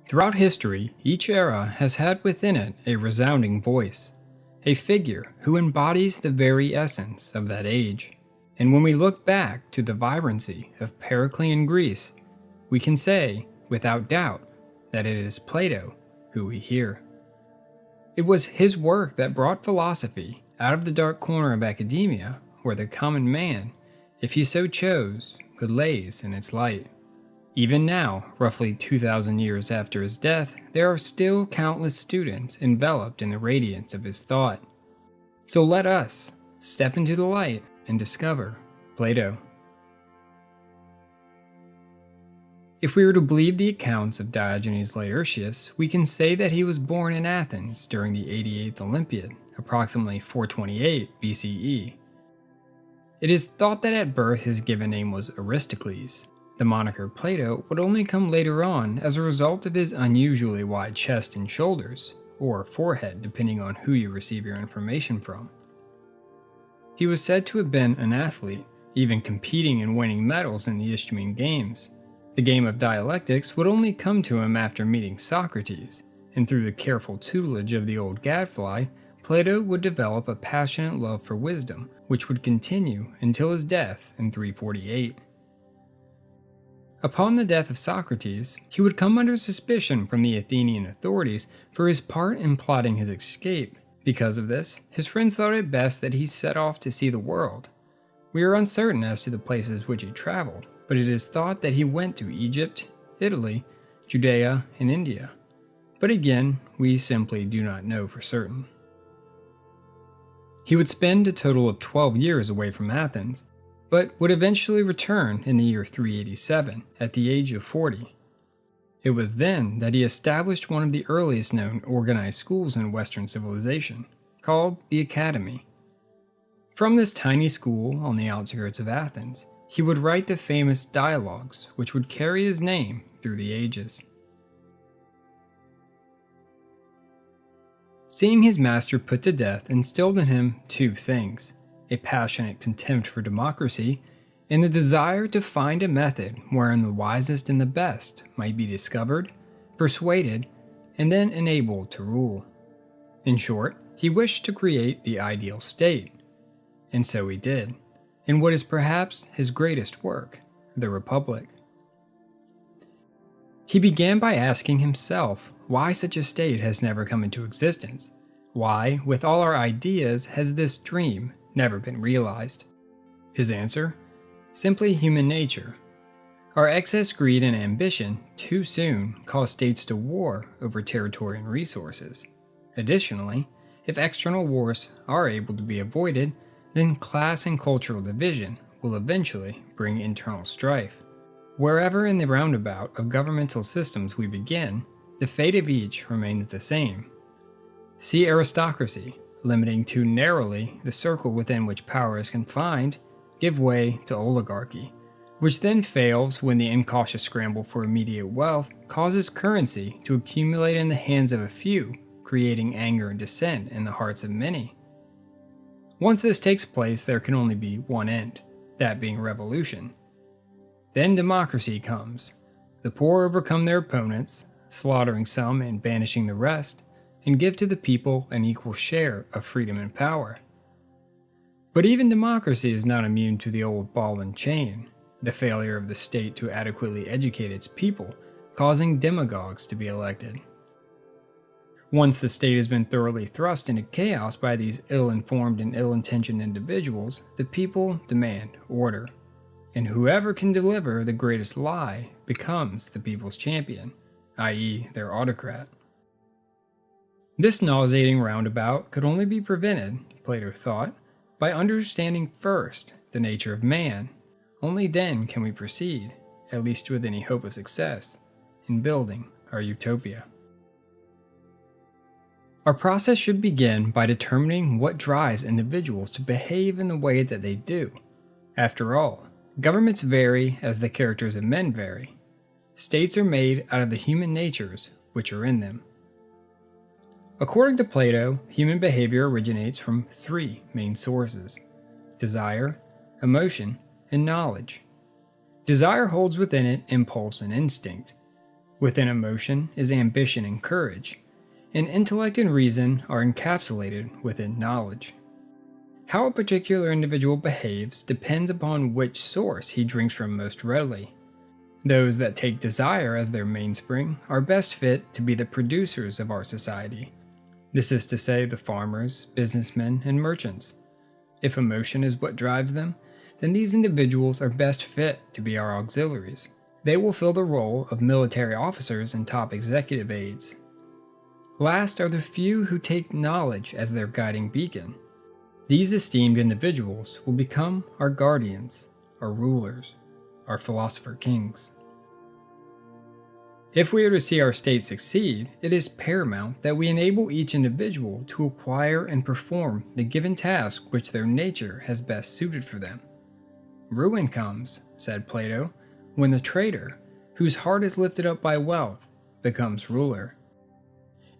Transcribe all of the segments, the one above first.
Throughout history, each era has had within it a resounding voice, a figure who embodies the very essence of that age. And when we look back to the vibrancy of Periclean Greece, we can say, without doubt, that it is Plato who we hear. It was his work that brought philosophy out of the dark corner of academia, where the common man, if he so chose, could laze in its light. Even now, roughly 2,000 years after his death, there are still countless students enveloped in the radiance of his thought. So let us step into the light and discover Plato. If we were to believe the accounts of Diogenes Laertius, we can say that he was born in Athens during the 88th Olympiad, approximately 428 BCE. It is thought that at birth his given name was Aristocles. The moniker Plato would only come later on as a result of his unusually wide chest and shoulders, or forehead depending on who you receive your information from. He was said to have been an athlete, even competing and winning medals in the Isthmian Games. The game of dialectics would only come to him after meeting Socrates, and through the careful tutelage of the old gadfly, Plato would develop a passionate love for wisdom, which would continue until his death in 348. Upon the death of Socrates, he would come under suspicion from the Athenian authorities for his part in plotting his escape. Because of this, his friends thought it best that he set off to see the world. We are uncertain as to the places which he traveled, but it is thought that he went to Egypt, Italy, Judea, and India. But again, we simply do not know for certain. He would spend a total of 12 years away from Athens, but would eventually return in the year 387 at the age of 40. It was then that he established one of the earliest known organized schools in Western civilization, called the Academy. From this tiny school on the outskirts of Athens, he would write the famous dialogues which would carry his name through the ages. Seeing his master put to death instilled in him two things: a passionate contempt for democracy, and the desire to find a method wherein the wisest and the best might be discovered, persuaded, and then enabled to rule. In short, he wished to create the ideal state. And so he did, in what is perhaps his greatest work, the Republic. He began by asking himself why such a state has never come into existence. Why, with all our ideas, has this dream never been realized? His answer? Simply human nature. Our excess greed and ambition too soon cause states to war over territory and resources. Additionally, if external wars are able to be avoided, then class and cultural division will eventually bring internal strife. Wherever in the roundabout of governmental systems we begin, the fate of each remains the same. See aristocracy, limiting too narrowly the circle within which power is confined, give way to oligarchy, which then fails when the incautious scramble for immediate wealth causes currency to accumulate in the hands of a few, creating anger and dissent in the hearts of many. Once this takes place, there can only be one end, that being revolution. Then democracy comes. The poor overcome their opponents, slaughtering some and banishing the rest, and give to the people an equal share of freedom and power. But even democracy is not immune to the old ball and chain, the failure of the state to adequately educate its people, causing demagogues to be elected. Once the state has been thoroughly thrust into chaos by these ill-informed and ill-intentioned individuals, the people demand order. And whoever can deliver the greatest lie becomes the people's champion, i.e. their autocrat. This nauseating roundabout could only be prevented, Plato thought, by understanding first the nature of man. Only then can we proceed, at least with any hope of success, in building our utopia. Our process should begin by determining what drives individuals to behave in the way that they do. After all, governments vary as the characters of men vary. States are made out of the human natures which are in them. According to Plato, human behavior originates from three main sources: desire, emotion, and knowledge. Desire holds within it impulse and instinct. Within emotion is ambition and courage, and intellect and reason are encapsulated within knowledge. How a particular individual behaves depends upon which source he drinks from most readily. Those that take desire as their mainspring are best fit to be the producers of our society. This is to say, the farmers, businessmen, and merchants. If emotion is what drives them, then these individuals are best fit to be our auxiliaries. They will fill the role of military officers and top executive aides. Last are the few who take knowledge as their guiding beacon. These esteemed individuals will become our guardians, our rulers, our philosopher kings. If we are to see our state succeed, it is paramount that we enable each individual to acquire and perform the given task which their nature has best suited for them. Ruin comes, said Plato, when the trader, whose heart is lifted up by wealth, becomes ruler.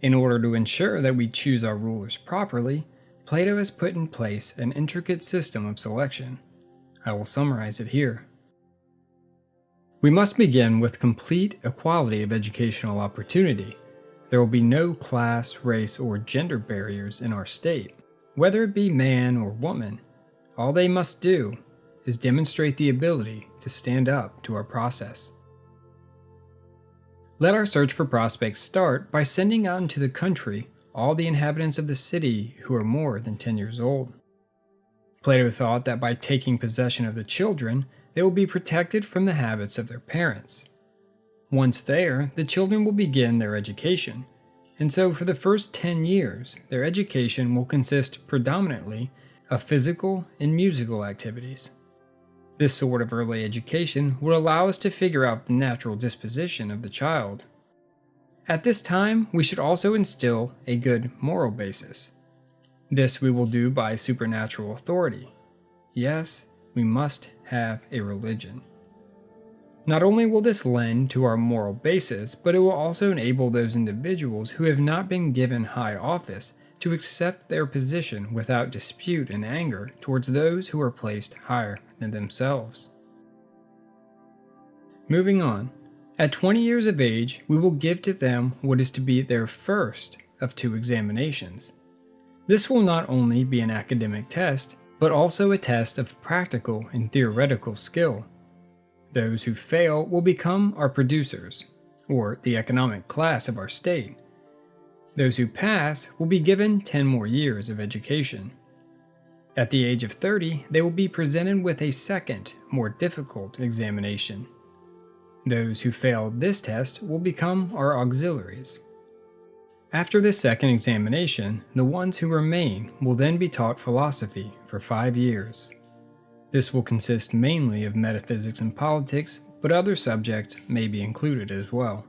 In order to ensure that we choose our rulers properly, Plato has put in place an intricate system of selection. I will summarize it here. We must begin with complete equality of educational opportunity. There will be no class, race, or gender barriers in our state. Whether it be man or woman, all they must do is demonstrate the ability to stand up to our process. Let our search for prospects start by sending out into the country all the inhabitants of the city who are more than 10 years old. Plato thought that by taking possession of the children, they will be protected from the habits of their parents. Once there, the children will begin their education, and so for the first 10 years, their education will consist predominantly of physical and musical activities. This sort of early education would allow us to figure out the natural disposition of the child. At this time, we should also instill a good moral basis. This we will do by supernatural authority. Yes, we must have a religion. Not only will this lend to our moral basis, but it will also enable those individuals who have not been given high office to accept their position without dispute and anger towards those who are placed higher than themselves. Moving on. At 20 years of age, we will give to them what is to be their first of 2 examinations. This will not only be an academic test, but also a test of practical and theoretical skill. Those who fail will become our producers, or the economic class of our state. Those who pass will be given 10 more years of education. At the age of 30, they will be presented with a second, more difficult examination. Those who fail this test will become our auxiliaries. After this second examination, the ones who remain will then be taught philosophy for 5 years. This will consist mainly of metaphysics and politics, but other subjects may be included as well.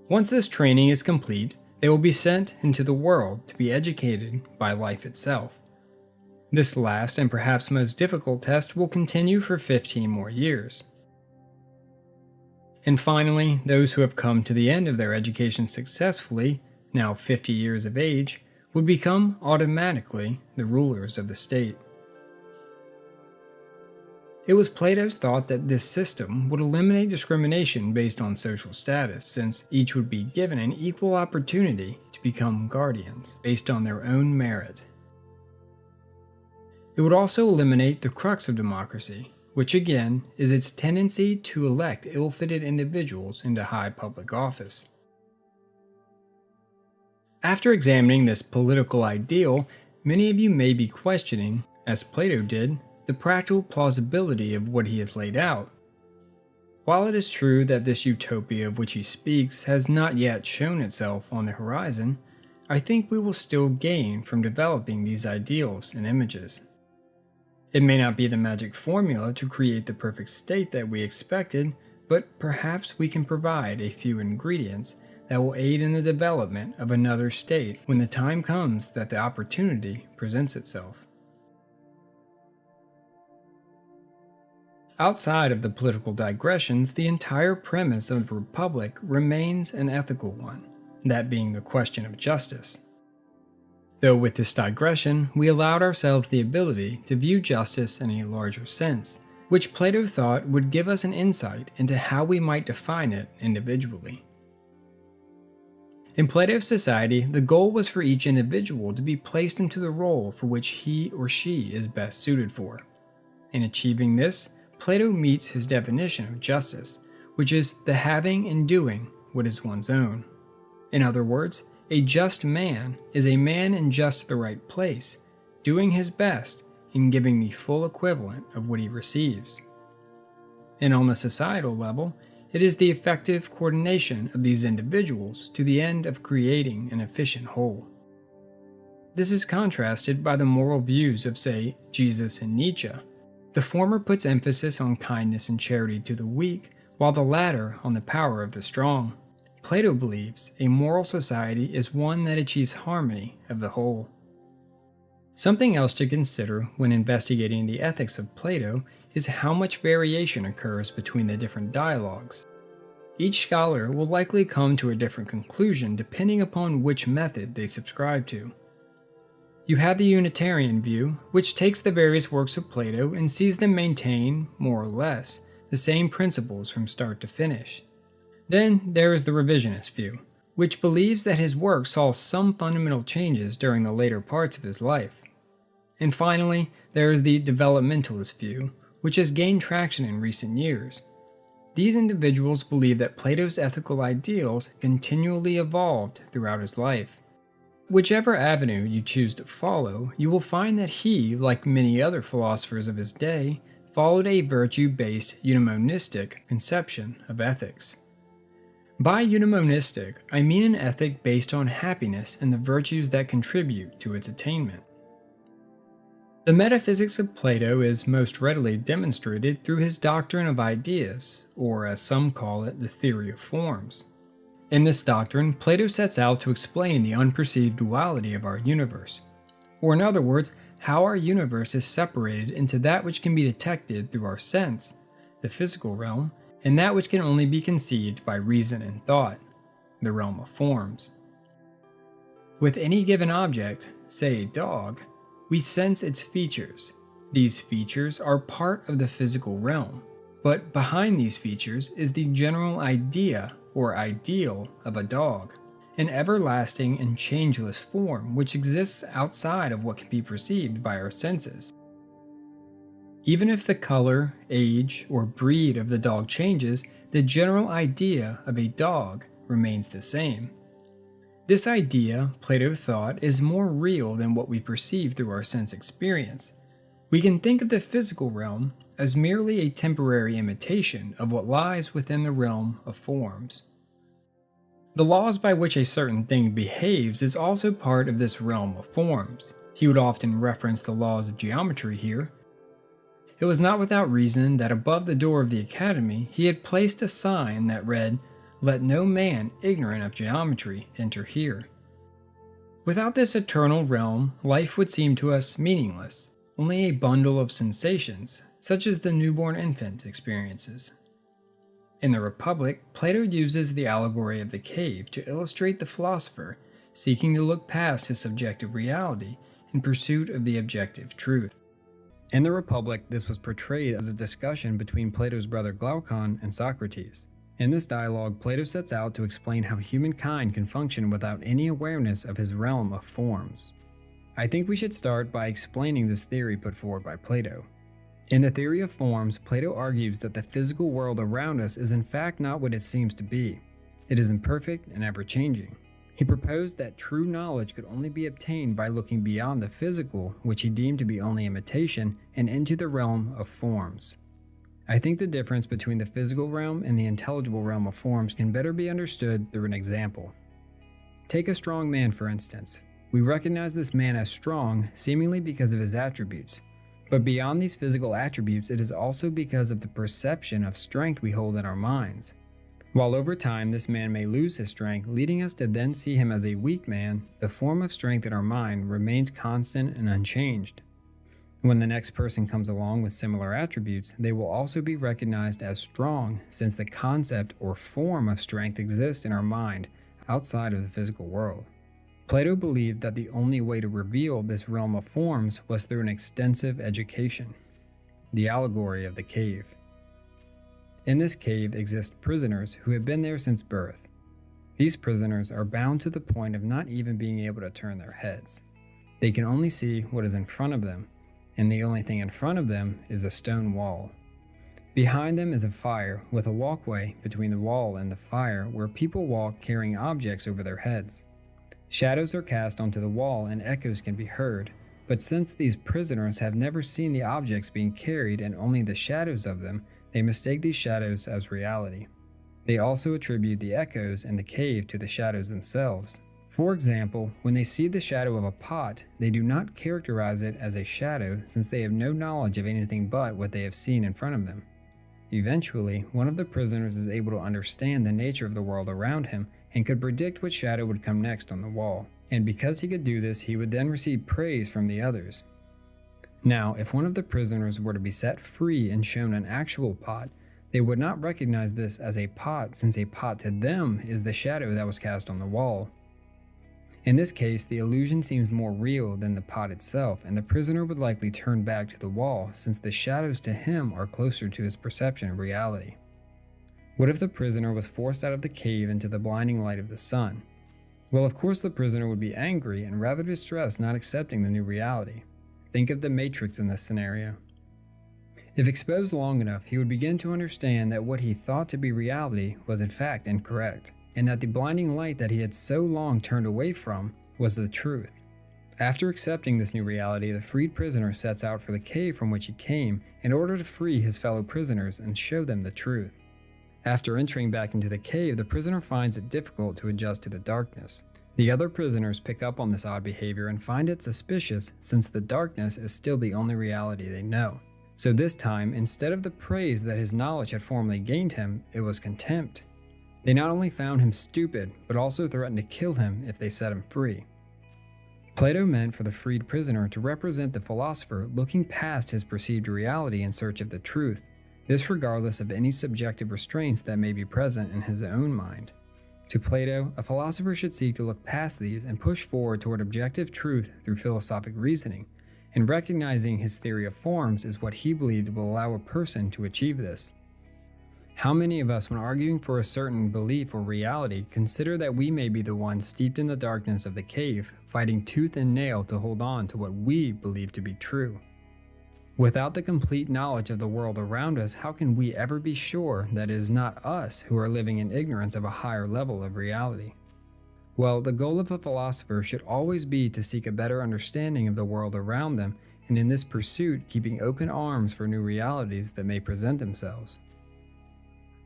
Once this training is complete, they will be sent into the world to be educated by life itself. This last and perhaps most difficult test will continue for 15 more years. And finally, those who have come to the end of their education successfully, now 50 years of age, would become automatically the rulers of the state. It was Plato's thought that this system would eliminate discrimination based on social status, since each would be given an equal opportunity to become guardians based on their own merit. It would also eliminate the crux of democracy, which again is its tendency to elect ill-fitted individuals into high public office. After examining this political ideal, many of you may be questioning, as Plato did, the practical plausibility of what he has laid out. While it is true that this utopia of which he speaks has not yet shown itself on the horizon, I think we will still gain from developing these ideals and images. It may not be the magic formula to create the perfect state that we expected, but perhaps we can provide a few ingredients that will aid in the development of another state when the time comes that the opportunity presents itself. Outside of the political digressions, the entire premise of the Republic remains an ethical one, that being the question of justice. Though with this digression, we allowed ourselves the ability to view justice in a larger sense, which Plato thought would give us an insight into how we might define it individually. In Plato's society, the goal was for each individual to be placed into the role for which he or she is best suited for. In achieving this, Plato meets his definition of justice, which is the having and doing what is one's own. In other words, a just man is a man in just the right place, doing his best and giving the full equivalent of what he receives. And on the societal level, it is the effective coordination of these individuals to the end of creating an efficient whole. This is contrasted by the moral views of, say, Jesus and Nietzsche. The former puts emphasis on kindness and charity to the weak, while the latter on the power of the strong. Plato believes a moral society is one that achieves harmony of the whole. Something else to consider when investigating the ethics of Plato is how much variation occurs between the different dialogues. Each scholar will likely come to a different conclusion depending upon which method they subscribe to. You have the Unitarian view, which takes the various works of Plato and sees them maintain, more or less, the same principles from start to finish. Then there is the revisionist view, which believes that his work saw some fundamental changes during the later parts of his life. And finally, there is the developmentalist view, which has gained traction in recent years. These individuals believe that Plato's ethical ideals continually evolved throughout his life. Whichever avenue you choose to follow, you will find that he, like many other philosophers of his day, followed a virtue-based eudaimonistic conception of ethics. By eudaimonistic, I mean an ethic based on happiness and the virtues that contribute to its attainment. The metaphysics of Plato is most readily demonstrated through his doctrine of ideas, or as some call it, the theory of forms. In this doctrine, Plato sets out to explain the unperceived duality of our universe, or in other words, how our universe is separated into that which can be detected through our sense, the physical realm, and that which can only be conceived by reason and thought, the realm of forms. With any given object, say a dog, we sense its features. These features are part of the physical realm, but behind these features is the general idea or ideal of a dog, an everlasting and changeless form which exists outside of what can be perceived by our senses. Even if the color, age, or breed of the dog changes, the general idea of a dog remains the same. This idea, Plato thought, is more real than what we perceive through our sense experience. We can think of the physical realm as merely a temporary imitation of what lies within the realm of forms. The laws by which a certain thing behaves is also part of this realm of forms. He would often reference the laws of geometry here. It was not without reason that above the door of the academy he had placed a sign that read, "Let no man ignorant of geometry enter here." Without this eternal realm, life would seem to us meaningless, only a bundle of sensations, such as the newborn infant experiences. In the Republic, Plato uses the allegory of the cave to illustrate the philosopher seeking to look past his subjective reality in pursuit of the objective truth. In the Republic, this was portrayed as a discussion between Plato's brother Glaucon and Socrates. In this dialogue, Plato sets out to explain how humankind can function without any awareness of his realm of forms. I think we should start by explaining this theory put forward by Plato. In the theory of forms, Plato argues that the physical world around us is in fact not what it seems to be. It is imperfect and ever-changing. He proposed that true knowledge could only be obtained by looking beyond the physical, which he deemed to be only imitation, and into the realm of forms. I think the difference between the physical realm and the intelligible realm of forms can better be understood through an example. Take a strong man, for instance. We recognize this man as strong seemingly because of his attributes. But beyond these physical attributes, it is also because of the perception of strength we hold in our minds. While over time this man may lose his strength, leading us to then see him as a weak man, the form of strength in our mind remains constant and unchanged. When the next person comes along with similar attributes, they will also be recognized as strong, since the concept or form of strength exists in our mind outside of the physical world. Plato believed that the only way to reveal this realm of forms was through an extensive education. the Allegory of the Cave. In this cave exist prisoners who have been there since birth. These prisoners are bound to the point of not even being able to turn their heads. They can only see what is in front of them, and the only thing in front of them is a stone wall. Behind them is a fire with a walkway between the wall and the fire where people walk carrying objects over their heads. Shadows are cast onto the wall and echoes can be heard, but since these prisoners have never seen the objects being carried and only the shadows of them, they mistake these shadows as reality. They also attribute the echoes in the cave to the shadows themselves. For example, when they see the shadow of a pot, they do not characterize it as a shadow since they have no knowledge of anything but what they have seen in front of them. Eventually, one of the prisoners is able to understand the nature of the world around him and could predict what shadow would come next on the wall. And because he could do this, he would then receive praise from the others. Now, if one of the prisoners were to be set free and shown an actual pot, they would not recognize this as a pot since a pot to them is the shadow that was cast on the wall. In this case, the illusion seems more real than the pot itself, and the prisoner would likely turn back to the wall since the shadows to him are closer to his perception of reality. What if the prisoner was forced out of the cave into the blinding light of the sun? Well, of course the prisoner would be angry and rather distressed not accepting the new reality. Think of the Matrix in this scenario. If exposed long enough, he would begin to understand that what he thought to be reality was in fact incorrect, and that the blinding light that he had so long turned away from was the truth. After accepting this new reality, the freed prisoner sets out for the cave from which he came in order to free his fellow prisoners and show them the truth. After entering back into the cave, the prisoner finds it difficult to adjust to the darkness. The other prisoners pick up on this odd behavior and find it suspicious since the darkness is still the only reality they know. So this time, instead of the praise that his knowledge had formerly gained him, it was contempt. They not only found him stupid, but also threatened to kill him if they set him free. Plato meant for the freed prisoner to represent the philosopher looking past his perceived reality in search of the truth, this regardless of any subjective restraints that may be present in his own mind. To Plato, a philosopher should seek to look past these and push forward toward objective truth through philosophic reasoning, and recognizing his theory of forms is what he believed will allow a person to achieve this. How many of us, when arguing for a certain belief or reality, consider that we may be the ones steeped in the darkness of the cave, fighting tooth and nail to hold on to what we believe to be true? Without the complete knowledge of the world around us, how can we ever be sure that it is not us who are living in ignorance of a higher level of reality? Well, the goal of a philosopher should always be to seek a better understanding of the world around them, and in this pursuit, keeping open arms for new realities that may present themselves.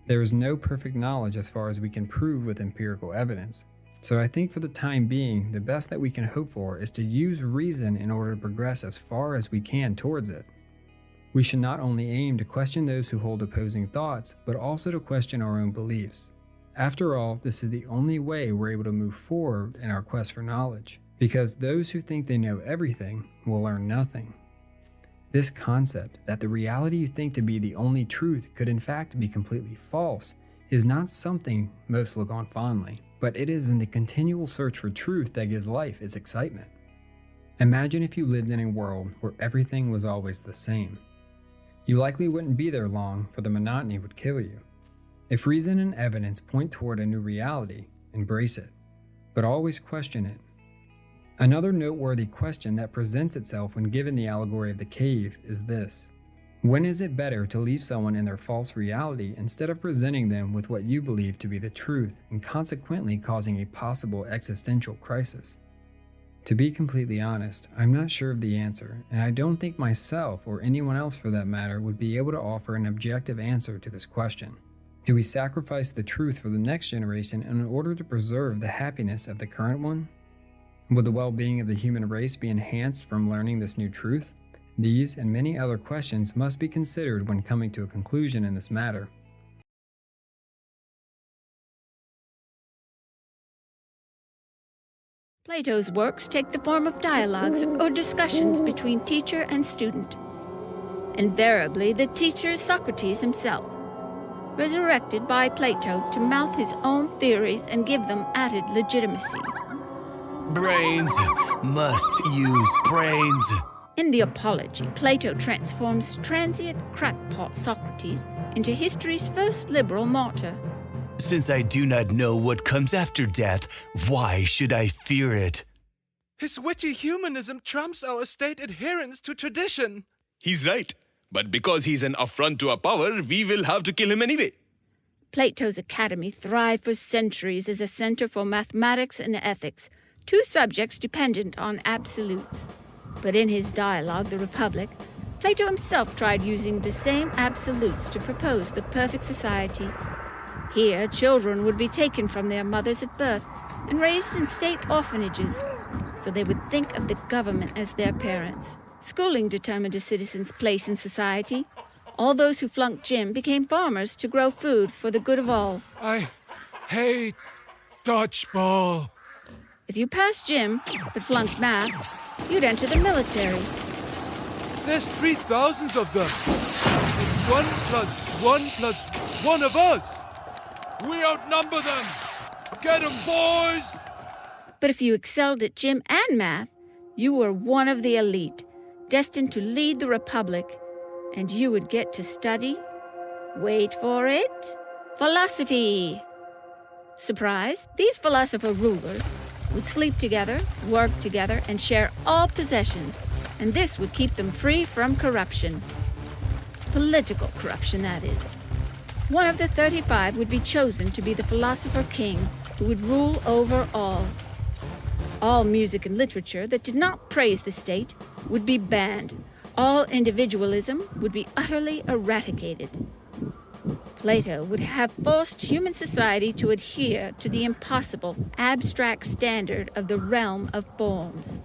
There is no perfect knowledge as far as we can prove with empirical evidence, so I think for the time being, the best that we can hope for is to use reason in order to progress as far as we can towards it. We should not only aim to question those who hold opposing thoughts, but also to question our own beliefs. After all, this is the only way we're able to move forward in our quest for knowledge, because those who think they know everything will learn nothing. This concept that the reality you think to be the only truth could in fact be completely false is not something most look on fondly, but it is in the continual search for truth that gives life its excitement. Imagine if you lived in a world where everything was always the same. You likely wouldn't be there long, for the monotony would kill you. If reason and evidence point toward a new reality, embrace it, but always question it. Another noteworthy question that presents itself when given the allegory of the cave is this: when is it better to leave someone in their false reality instead of presenting them with what you believe to be the truth and consequently causing a possible existential crisis? To be completely honest, I'm not sure of the answer, and I don't think myself, or anyone else for that matter, would be able to offer an objective answer to this question. Do we sacrifice the truth for the next generation in order to preserve the happiness of the current one? Would the well-being of the human race be enhanced from learning this new truth? These and many other questions must be considered when coming to a conclusion in this matter. Plato's works take the form of dialogues or discussions between teacher and student. Invariably, the teacher is Socrates himself, resurrected by Plato to mouth his own theories and give them added legitimacy. Brains must use brains. In the Apology, Plato transforms transient crackpot Socrates into history's first liberal martyr. Since I do not know what comes after death, why should I fear it? His witty humanism trumps our state adherence to tradition. He's right. But because he's an affront to our power, we will have to kill him anyway. Plato's academy thrived for centuries as a center for mathematics and ethics, two subjects dependent on absolutes. But in his dialogue, The Republic, Plato himself tried using the same absolutes to propose the perfect society. Here, children would be taken from their mothers at birth and raised in state orphanages, so they would think of the government as their parents. Schooling determined a citizen's place in society. All those who flunked gym became farmers to grow food for the good of all. I hate dodgeball. If you passed gym but flunked math, you'd enter the military. There's 3,000 of them. It's 1 + 1 + 1 of us. We outnumber them. Get 'em, boys! But if you excelled at gym and math, you were one of the elite, destined to lead the Republic, and you would get to study, wait for it, philosophy. Surprised, these philosopher rulers would sleep together, work together, and share all possessions, and this would keep them free from corruption. Political corruption, that is. One of the 35 would be chosen to be the philosopher king who would rule over all. All music and literature that did not praise the state would be banned. All individualism would be utterly eradicated. Plato would have forced human society to adhere to the impossible, abstract standard of the realm of forms.